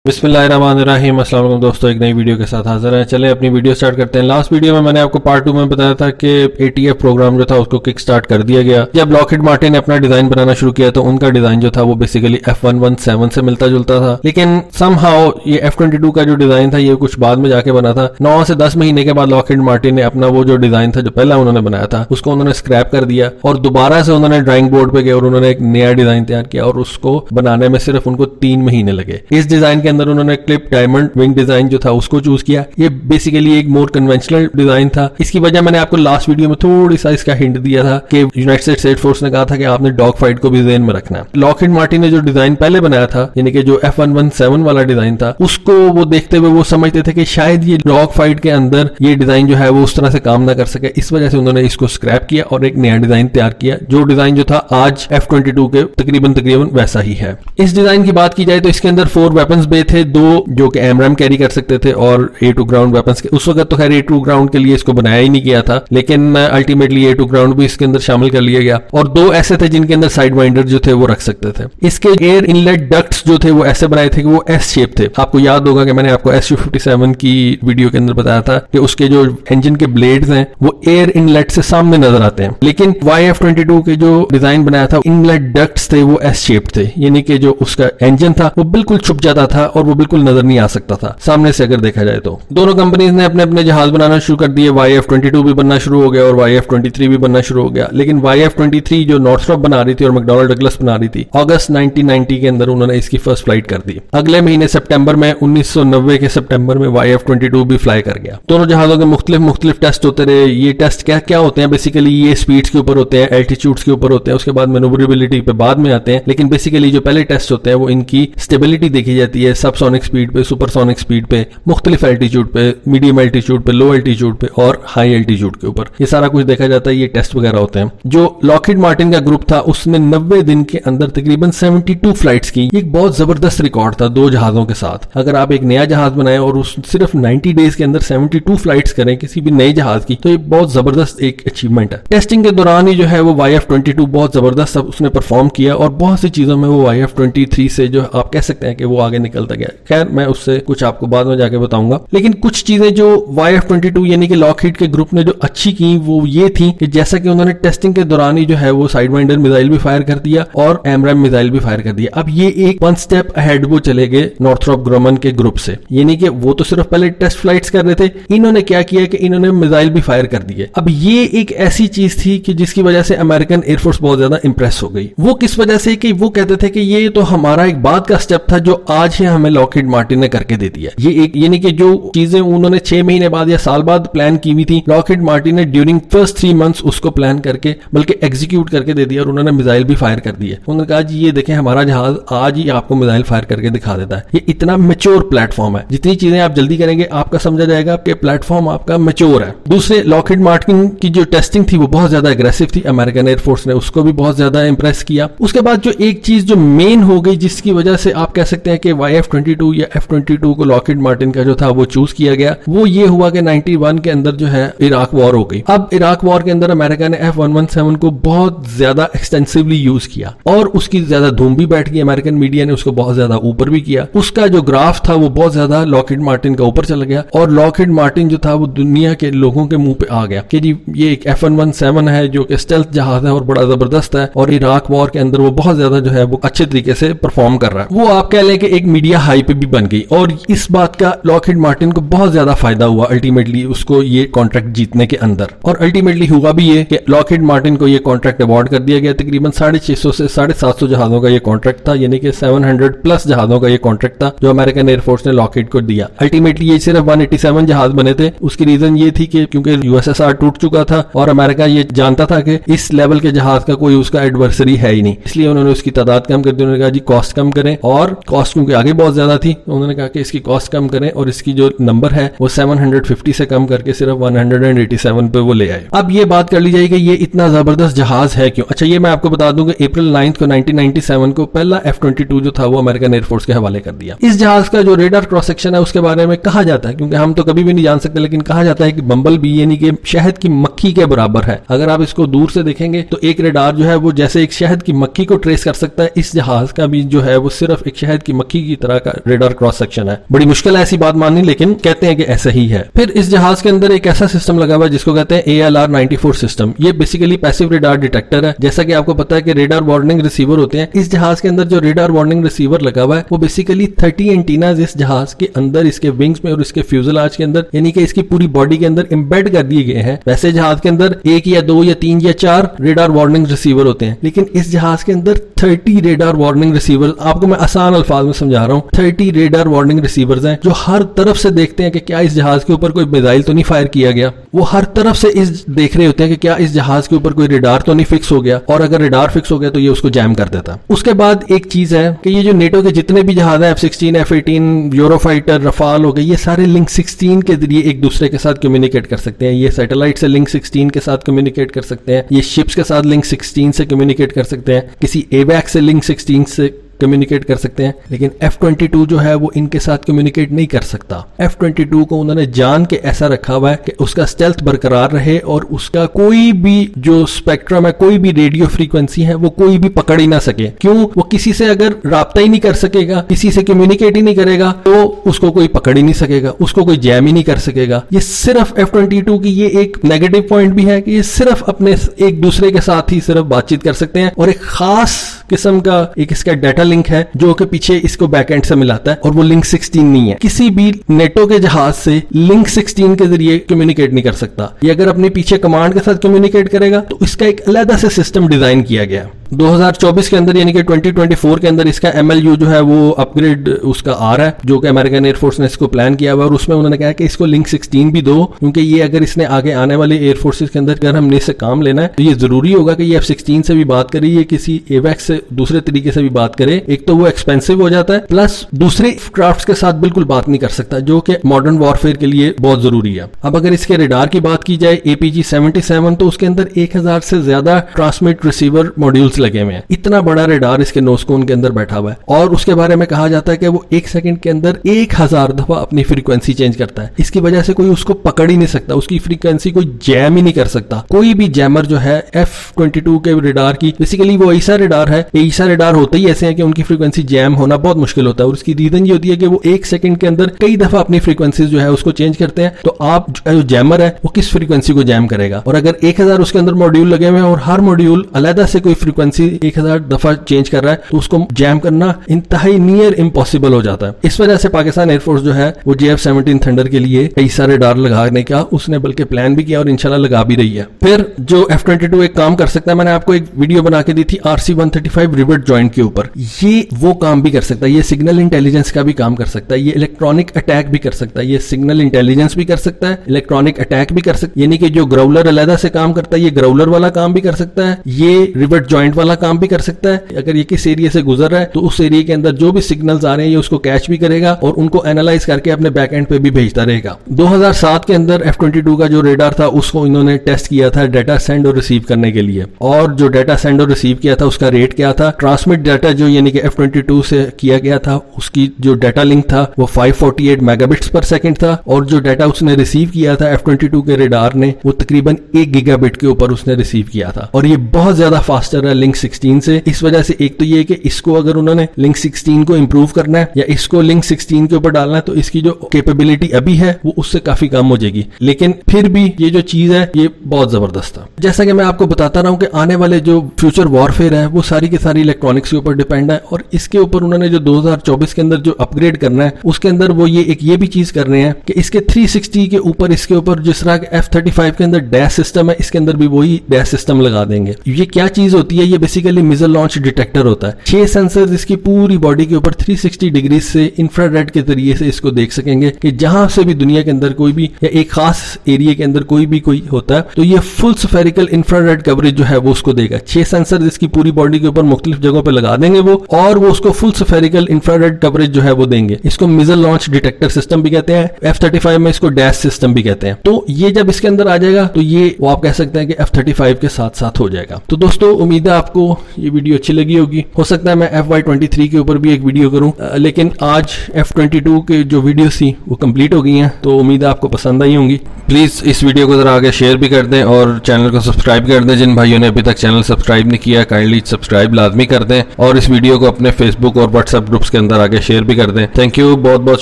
बिस्मिल्लाहिर्रहमानिर्रहीम। अस्सलाम वालेकुम दोस्तों, एक नई वीडियो के साथ हाजिर है। चले अपनी वीडियो स्टार्ट करते हैं। लास्ट वीडियो में मैंने आपको पार्ट 2 में बताया था कि ATF प्रोग्राम जो था उसको किक स्टार्ट कर दिया गया। जब लॉकहीड मार्टिन ने अपना डिजाइन बनाना शुरू किया तो उनका डिजाइन जो था वो बेसिकली F117 से मिलता जुलता था, लेकिन समहाउ ये F22 का जो डिजाइन था ये कुछ बाद में जाके बना था। 9 से 10 महीने के बाद लॉकहीड मार्टिन ने अपना वो जो डिजाइन था जो पहला उन्होंने बनाया था उसको उन्होंने स्क्रैप कर दिया और दोबारा से उन्होंने ड्राइंग बोर्ड पे गए और उन्होंने एक नया डिजाइन तैयार किया और उसको बनाने में सिर्फ उनको 3 महीने लगे। इस डिजाइन के अंदर उन्होंने क्लिप डायमंड विंग डिजाइन जो था उसको चूज किया। ये बेसिकली एक मोर कन्वेंशनल डिजाइन था। इसकी वजह मैंने आपको लास्ट वीडियो में थोड़ी सा इसका हिंट दिया था कि यूनाइटेड स्टेट्स एयर फोर्स ने कहा था कि आपने डॉग फाइट को भी ध्यान में रखना है। लॉकहीड मार्टिन ने जो डिजाइन पहले बनाया था यानी कि जो F117 वाला डिजाइन था उसको वो देखते हुए वो समझते थे कि शायद ये डॉग फाइट के अंदर ये डिजाइन जो है वो उस तरह से काम ना कर सके, इस वजह से उन्होंने इसको स्क्रैप किया और एक नया डिजाइन तैयार किया। जो डिजाइन जो था आज F22 के तकरीबन वैसा ही है। इस डिजाइन की बात की जाए तो इसके अंदर 4 वेपन्स बे थे, 2 जो कि AMRAAM कैरी कर सकते थे और A2 ग्राउंड वेपन्स के। उस वक्त तो खैर A2 ग्राउंड के लिए इसको बनाया ही नहीं गया था, लेकिन अल्टीमेटली A2 ग्राउंड भी इसके अंदर शामिल कर लिया गया और 2 ऐसे थे जिनके अंदर साइड वाइंडर जो थे वो रख सकते थे। इसके एयर इनलेट डक्ट्स जो थे वो ऐसे बनाए थे कि वो S शेप थे। आपको याद होगा कि मैंने आपको SU-57 की वीडियो के अंदर बताया था कि उसके जो इंजन के ब्लेड्स हैं वो एयर इनलेट से सामने नजर आते हैं, लेकिन YF-22 के जो डिजाइन बनाया था इनलेट डक्ट्स थे वो S शेप थे, यानी कि जो उसका इंजन था वो बिल्कुल छुप जाता था और वो बिल्कुल नजर नहीं आ सकता था सामने से अगर देखा जाए तो। दोनों कंपनीज ने अपने अपने जहाज बनाना शुरू कर दिए। YF-22 भी बनना शुरू हो गया और YF-23 भी बनना शुरू हो गया, लेकिन YF-23 जो नॉर्थरॉप बना रही थी और मैकडॉनल्ड डगलस बना रही थी, अगस्त 1990 के अंदर उन्होंने इसकी फर्स्ट फ्लाइट कर दी। अगले महीने सितंबर में 1990 के सितंबर में YF-22 भी फ्लाई कर गया। दोनों जहाजों के मुख्तलिफ टेस्ट होते रहे। ये टेस्ट क्या होते हैं बेसिकली, ये स्पीड्स के ऊपर होते हैं, एल्टीट्यूड्स के ऊपर होते हैं, उसके बाद मैनूवरेबिलिटी पे बाद में आते हैं, लेकिन बेसिकली जो पहले टेस्ट होते हैं वो इनकी स्टेबिलिटी देखी जाती है सबसोनिक स्पीड पे, सुपरसोनिक स्पीड पे, मुख्तलिफ एल्टीट्यूड पे, मीडियम एल्टीट्यूड पे, लो एल्टीट्यूड पे और हाई एल्टीट्यूड के ऊपर, ये सारा कुछ देखा जाता है। ये टेस्ट वगैरह होते हैं। जो लॉकहीड मार्टिन का ग्रुप था उसने 90 दिन के अंदर तकरीबन 72 फ्लाइट्स की। एक बहुत जबरदस्त रिकॉर्ड था 2 जहाजों के साथ। अगर आप एक नया जहाज बनाए और उस सिर्फ 90 डेज के अंदर 72 फ्लाइट्स करें किसी भी नए जहाज की, तो ये बहुत जबरदस्त एक अचीवमेंट है। टेस्टिंग के दौरान ही जो है वो YF-22 बहुत जबरदस्त उसने परफॉर्म किया और बहुत सी चीजों में वो YF-23 से जो आप कह सकते हैं कि वो आगे निकलता गया। खैर मैं उससे कुछ आपको बाद में जाके बताऊंगा, लेकिन कुछ चीजें जो YF-22 यानी कि लॉकहीड के ग्रुप ने जो अच्छी की वो ये थी कि जैसा कि उन्होंने टेस्टिंग के दौरान ही जो है वो साइड वाइंडर मिसाइल भी फायर कर दिया और AMRAAM मिसाइल भी फायर कर दिया। अब ये एक 1 स्टेप अहेड वो चले गए नॉर्थरॉप ग्रुमन के ग्रुप से, यानी कि वो तो सिर्फ पहले टेस्ट फ्लाइट्स कर रहे थे, इन्होंने क्या किया कि इन्होंने मिसाइल भी फायर कर दिए। अब ये एक ऐसी चीज थी कि जिसकी वजह से अमेरिकन एयरफोर्स बहुत ज्यादा इंप्रेस हो गई। वो किस वजह से कि वो कहते थे कि ये तो हमारा एक बाद का स्टेप था जो आज ही हमें लॉकहीड मार्टिन ने करके दे दिया। ये एक यानी कि जो चीजें उन्होंने 6 महीने बाद या साल बाद प्लान की हुई थी, लॉकहीड मार्टिन ने ड्यूरिंग फर्स्ट 3 मंथ्स उसको प्लान करके बल्कि एग्जीक्यूट करके दे दिया और उन्होंने मिसाइल भी फायर कर दिए। उन्होंने कहा जी ये देखें हमारा जहाज आज ही आपको मिसाइल फायर करके दिखा देता है। ये इतना मैच्योर प्लेटफॉर्म है, जितनी चीजें आप जल्दी करेंगे आपका समझा जाएगा कि प्लेटफॉर्म आपका मैच्योर है। दूसरे लॉकहीड मार्टिन की जो टेस्टिंग थी वो बहुत ज्यादा एग्रेसिव थी, अमेरिकन एयरफोर्स ने उसको भी बहुत ज्यादा इंप्रेस किया। उसके बाद जो एक चीज जो मेन हो गई जिसकी वजह से आप कह सकते हैं कि YF-22 या F-22 को लॉकहीड मार्टिन का जो था वो चूज किया गया, वो ये हुआ कि 91 के अंदर जो है इराक वॉर हो गई। अब इराक वॉर के अंदर अमेरिका ने F117 को बहुत ज्यादा एक्सटेंसिवली यूज किया और उसकी ज्यादा धूम भी बैठ गई। अमेरिकन मीडिया ने उसको बहुत ज्यादा ऊपर भी किया। उसका जो ग्राफ था वो बहुत ज्यादा लॉकहीड मार्टिन का ऊपर चला गया और लॉकहीड मार्टिन जो था वो दुनिया के लोगों के मुंह पे आ गया कि जी ये एक F117 है जो कि स्टेल्थ जहाज है और बड़ा जबरदस्त है और इराक वॉर के अंदर वो बहुत ज्यादा जो है वो अच्छे तरीके से परफॉर्म कर रहा है। वो आप कह लें कि एक मीडिया हाइप भी बन गई और इस बात का लॉकहीड मार्टिन को बहुत ज्यादा फायदा हुआ अल्टीमेटली उसको ये कॉन्ट्रैक्ट जीतने के अंदर। और अल्टीमेटली हुआ भी ये कि लॉकहीड मार्टिन को ये कॉन्ट्रैक्ट अवार्ड कर दिया गया। तकरीबन 650 से 750 जहाजों का ये कॉन्ट्रैक्ट था, यानी कि 700 प्लस जहाजों का ये कॉन्ट्रैक्ट था जो अमेरिकन एयरफोर्स ने लॉकहीड को दिया। अल्टीमेटली ये सिर्फ 187 जहाज बने थे। उसकी रीजन ये थी कि क्योंकि USSR टूट चुका था और अमेरिका ये जानता था कि इस लेवल के जहाज का कोई उसका एडवर्सरी है ही नहीं, इसलिए उन्होंने उसकी तादाद कम कर दी। उन्होंने कहा जी कॉस्ट कम करें और कॉस्ट क्योंकि आगे बहुत ज्यादा थी, उन्होंने कहा कि इसकी कॉस्ट कम करें और इसकी जो नंबर है वो 750 से कम करके सिर्फ 187 पे वो ले आए। अब ये बात कर ली जाएगी ये इतना जबरदस्त जहाज है क्यों। अच्छा ये मैं आपको बता दूं कि अप्रैल 9 को 1997 को पहला F-22 जो था वो अमेरिकन एयरफोर्स के हवाले कर दिया। इस जहाज का जो रेडार क्रॉस सेक्शन है उसके बारे में कहा जाता है, क्योंकि हम तो कभी भी नहीं जान सकते, लेकिन कहा जाता है कि बम्बल बी यानी कि शहद की मक्खी के बराबर है। अगर आप इसको दूर से देखेंगे तो एक रेडार जो है वो जैसे एक शहद की मक्खी को ट्रेस कर सकता है, इस जहाज का भी जो है वो सिर्फ एक शहद की मक्खी की तरह का रेडार क्रॉस सेक्शन है। बड़ी मुश्किल है ऐसी बात माननी, लेकिन कहते हैं कि ऐसा ही है। फिर इस जहाज के अंदर एक ऐसा सिस्टम लगा हुआ है जिसको कहते हैं ALR-94 सिस्टम। ये बेसिकली पैसिव रेडार डिटेक्टर है। जैसा कि आपको पता है कि रेडार वार्निंग रिसीवर होते हैं, इस जहाज के अंदर जो रेडार वार्निंग रिसीवर लगा हुआ है वो बेसिकली 30 एंटीनाज इस जहाज के अंदर, इसके विंग्स में और इसके फ्यूजलाज के अंदर, यानी कि इसकी पूरी बॉडी के अंदर एम्बेड कर दिए गए हैं। वैसे जहाज के अंदर 1 या 2 या 3 या 4 रेडार वार्निंग रिसीवर होते हैं, लेकिन इस जहाज के अंदर 30 रेडार वार्निंग रिसीवर, आपको मैं आसान अल्फाज में समझा रहा हूं, 30 रेडार वार्निंग रिसीवर्स हैं जो हर तरफ से देखते हैं कि क्या इस जहाज के ऊपर कोई मिसाइल तो नहीं फायर किया गया। वो हर तरफ से इस देख रहे होते हैं कि क्या इस जहाज के ऊपर कोई रेडार तो नहीं फिक्स हो गया, और अगर रेडार फिक्स हो गया तो ये उसको जैम कर देता। उसके बाद एक चीज है कि ये जो नेटो के जितने भी जहाज हैं, F-16, F-18, यूरोफाइटर, रफाल हो गए, ये सारे लिंक 16 के जरिए एक दूसरे के साथ कम्युनिकेट कर सकते हैं। ये सैटेलाइट से लिंक 16 के साथ कम्युनिकेट कर सकते हैं, ये शिप्स के साथ लिंक 16 से कम्युनिकेट कर सकते हैं, किसी एवैक्स से लिंक 16 से कम्युनिकेट कर सकते हैं। लेकिन F-22 जो है वो इनके साथ कम्युनिकेट नहीं कर सकता। F-22 को उन्होंने जान के ऐसा रखा हुआ है कि उसका स्टेल्थ बरकरार रहे और उसका कोई भी जो स्पेक्ट्रम है, कोई भी रेडियो फ्रीक्वेंसी है, वो कोई भी पकड़ ही ना सके। क्यों? वो किसी से अगर राब्ता ही नहीं कर सकेगा, किसी से कम्युनिकेट ही नहीं करेगा, तो उसको कोई पकड़ ही नहीं सकेगा, उसको कोई जैम ही नहीं कर सकेगा। ये सिर्फ F-22 की ये एक नेगेटिव पॉइंट भी है कि ये सिर्फ अपने एक दूसरे के साथ ही सिर्फ बातचीत कर सकते हैं, और एक खास किस्म का एक इसका डाटा लिंक है जो कि पीछे इसको बैकएंड से मिलाता है, और वो लिंक 16 नहीं है। किसी भी नेटो के जहाज से लिंक 16 के जरिए कम्युनिकेट नहीं कर सकता। ये अगर अपने पीछे कमांड के साथ कम्युनिकेट करेगा तो इसका एक अलग से सिस्टम डिजाइन किया गया। 2024 के अंदर यानी कि 2024 के अंदर इसका MLU जो है वो अपग्रेड उसका आ रहा है, जो कि अमेरिकन एयरफोर्स ने इसको प्लान किया हुआ है, और उसमें उन्होंने कहा कि इसको लिंक 16 भी दो, क्योंकि ये अगर इसने आगे आने वाले एयरफोर्सेस के अंदर अगर हमने इससे काम लेना है तो ये जरूरी होगा कि ये F-16 से भी बात करे, ये किसी एवैक्स से दूसरे तरीके से भी बात करे। एक तो वो एक्सपेंसिव हो जाता है, प्लस दूसरे क्राफ्ट के साथ बिल्कुल बात नहीं कर सकता, जो कि मॉडर्न वॉरफेयर के लिए बहुत जरूरी है। अब अगर इसके रेडार की बात की जाए APG-77, तो उसके अंदर 1000 से ज्यादा ट्रांसमिट रिसीवर मॉड्यूल्स लगे हुए हैं। इतना बड़ा रेडार इसके नोजकोन के अंदर बैठा हुआ है, और उसके बारे में कहा जाता है कि वो 1 सेकंड के अंदर 1000 दफा अपनी फ्रीक्वेंसी चेंज करता है। इसकी वजह से कोई उसको पकड़ ही नहीं सकता, उसकी फ्रीक्वेंसी कोई जैम ही नहीं कर सकता। कोई भी जैमर जो है F-22 के रेडार की, बेसिकली वो ऐसा रेडार है, ऐसा रेडार होते ही ऐसे हैं कि उनकी फ्रीक्वेंसी जैम होना बहुत मुश्किल होता है, और उसकी रीजन ये होती है कि वो 1 सेकंड के अंदर कई दफा अपनी फ्रीक्वेंसी जो है उसको चेंज करते हैं। तो आप जो जैमर है वो किस फ्रीक्वेंसी को जैम करेगा, और अगर 1000 उसके अंदर मॉड्यूल लगे हुए हैं और हर मॉड्यूल अलग से कोई फ्रीक्वेंसी 1000 दफा चेंज कर रहा है, तो उसको जैम करना इंतहाई नियर इम्पॉसिबल हो जाता है। इस वजह से पाकिस्तान एयरफोर्स जो है वो JF-17 थंडर के लिए कई सारे रेडार लगाने का उसने बल्कि प्लान भी किया और इंशाल्लाह लगा भी रही है। फिर जो F-22 एक काम कर सकता है, मैंने आपको एक वीडियो बना के दी थी RC-135 रिवेट जॉइंट के ऊपर, ये वो काम भी कर सकता है, ये सिग्नल इंटेलिजेंस का भी काम कर सकता है, ये इलेक्ट्रॉनिक अटैक भी कर सकता है, ये सिग्नल इंटेलिजेंस भी कर सकता है, इलेक्ट्रॉनिक अटैक भी कर सकता है, यानी कि जो ग्राउलर अलग से काम करता है ये ग्राउलर वाला काम भी कर सकता है, ये रिवेट जॉइंट वाला काम भी कर सकता है। अगर ये किस एरिया से गुजर रहा है तो उस एरिया के अंदर जो भी सिग्नल्स आ रहे हैं ये उसको कैच भी करेगा और उनको एनालाइज करके अपने बैकएंड पे भी भेजता रहेगा। 2007 के अंदर F-22 का जो रेडार था उसको इन्होंने टेस्ट किया था डाटा सेंड और रिसीव करने के लिए, और जो डाटा सेंड और रिसीव किया था उसका रेट क्या था। ट्रांसमिट डाटा जो यानी कि F-22 से किया गया था उसकी जो डाटा लिंक था वो 548 मेगाबिट्स पर सेकंड था, और जो डाटा उसने रिसीव किया था F-22 के रेडार ने वो तकरीबन 1 गीगाबिट के ऊपर उसने रिसीव किया था, और ये बहुत ज्यादा फास्टर है लिंक 16 से। इस वजह से एक तो ये कि इसको अगर उन्होंने लिंक 16 को इंप्रूव करना है या इसको लिंक 16 के ऊपर डालना है तो इसकी जो कैपेबिलिटी अभी है वो उससे काफी कम हो जाएगी, लेकिन फिर भी ये जो चीज है ये बहुत जबरदस्त है। जैसा कि मैं आपको बताता रहा हूं कि आने वाले जो फ्यूचर वॉरफेयर है वो सारी की सारी इलेक्ट्रॉनिक्स के ऊपर डिपेंड है, और इसके ऊपर उन्होंने जो 2024 के अंदर जो अपग्रेड करना है उसके अंदर वो ये भी चीज कर रहे हैं कि इसके 360 के ऊपर इसके ऊपर जिस तरह के F-35 के अंदर डैश सिस्टम है इसके अंदर भी वही डैश सिस्टम लगा देंगे। ये क्या चीज होती है, ये बेसिकली मिसाइल लॉन्च डिटेक्टर होता है। 6 सेंसर्स इसकी पूरी बॉडी के ऊपर 360 डिग्री से इंफ्रारेड के जरिए से इसको देख सकेंगे कि जहां से भी दुनिया के अंदर कोई भी या एक खास एरिया के अंदर कोई होता है तो ये फुल स्फेरिकल इंफ्रारेड कवरेज जो है वो उसको देगा। 6 सेंसर इसकी पूरी बॉडी के ऊपर मुख्तलिफ जगहों पे लगा देंगे वो, और वो उसको फुल स्फेरिकल इंफ्रारेड कवरेज जो है वो देंगे। इसको मिसाइल लॉन्च डिटेक्टर सिस्टम भी कहते हैं, F-35 में इसको डैश सिस्टम भी कहते हैं। तो ये जब इसके अंदर आ जाएगा तो ये वो आप कह सकते हैं कि F-35 के साथ साथ हो जाएगा। तो दोस्तों उम्मीद है आप आपको ये वीडियो अच्छी लगी होगी। हो सकता है मैं FY23 के ऊपर भी एक वीडियो करूं, लेकिन आज F22 के जो वीडियोस थी वो कंप्लीट हो गई हैं, तो उम्मीद है आपको पसंद आई होंगी। प्लीज़ इस वीडियो को ज़रा आगे शेयर भी कर दें और चैनल को सब्सक्राइब कर दें। जिन भाइयों ने अभी तक चैनल सब्सक्राइब नहीं किया काइंडली सब्सक्राइब लाजमी कर दें और इस वीडियो को अपने फेसबुक और व्हाट्सएप ग्रुप्स के अंदर आगे शेयर भी कर दें। थैंक यू, बहुत बहुत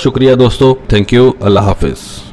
शुक्रिया दोस्तों। थैंक यू, अल्लाह हाफिज़।